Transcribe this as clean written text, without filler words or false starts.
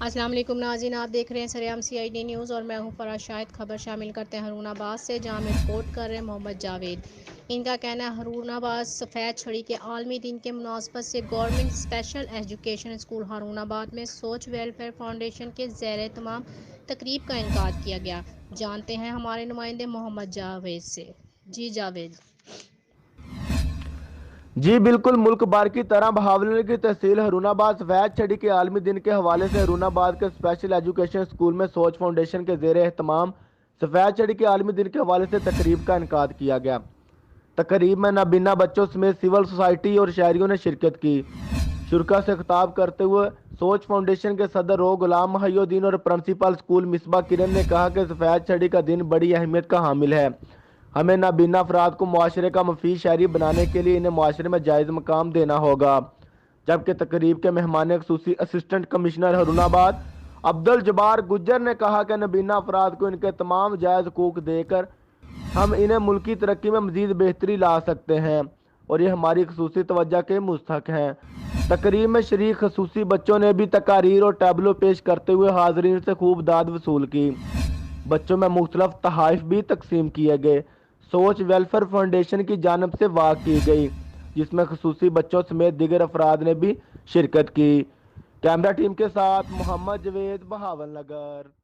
السلام علیکم ناظرین، آپ دیکھ رہے ہیں سریام CID نیوز اور میں ہوں فراز شاہد۔ خبر شامل کرتے ہیں ہارون آباد سے، جہاں میں رپورٹ کر رہے ہیں محمد جاوید۔ ان کا کہنا ہے ہارون آباد سفید چھڑی کے عالمی دن کے مناسبت سے government special education school Haroonabad میں سوچ ویلفیئر فاؤنڈیشن کے زیر اہتمام تقریب کا انعقاد کیا گیا۔ جانتے ہیں ہمارے نمائندے محمد جاوید سے۔ جی جاوید۔ جی بالکل، ملک بھر کی طرح بہاولپور کی تحصیل ہارون آباد سفید چھڑی کے عالمی دن کے حوالے سے ہارون آباد کے اسپیشل ایجوکیشن اسکول میں سوچ فاؤنڈیشن کے زیر اہتمام سفید چھڑی کے عالمی دن کے حوالے سے تقریب کا انعقاد کیا گیا۔ تقریب میں نابینا بچوں سمیت سول سوسائٹی اور شہریوں نے شرکت کی۔ شرکاء سے خطاب کرتے ہوئے سوچ فاؤنڈیشن کے صدر رو غلام محی الدین اور پرنسپل اسکول مصباح کرن نے کہا کہ سفید چھڑی کا دن بڑی اہمیت کا حامل ہے۔ ہمیں نابینا افراد کو معاشرے کا مفید شہری بنانے کے لیے انہیں معاشرے میں جائز مقام دینا ہوگا۔ جبکہ تقریب کے مہمان خصوصی اسسٹنٹ کمشنر ہارون آباد عبدالجبار گجر نے کہا کہ نابینا افراد کو ان کے تمام جائز حقوق دے کر ہم انہیں ملکی ترقی میں مزید بہتری لا سکتے ہیں اور یہ ہماری خصوصی توجہ کے مستحق ہیں۔ تقریب میں شریک خصوصی بچوں نے بھی تقاریر اور ٹیبلو پیش کرتے ہوئے حاضرین سے خوب داد وصول کی۔ بچوں میں مختلف تحائف بھی تقسیم کیے گئے۔ سوچ ویلفیئر فاؤنڈیشن کی جانب سے واقع کی گئی، جس میں خصوصی بچوں سمیت دیگر افراد نے بھی شرکت کی۔ کیمرہ ٹیم کے ساتھ محمد جاوید، بہاول نگر۔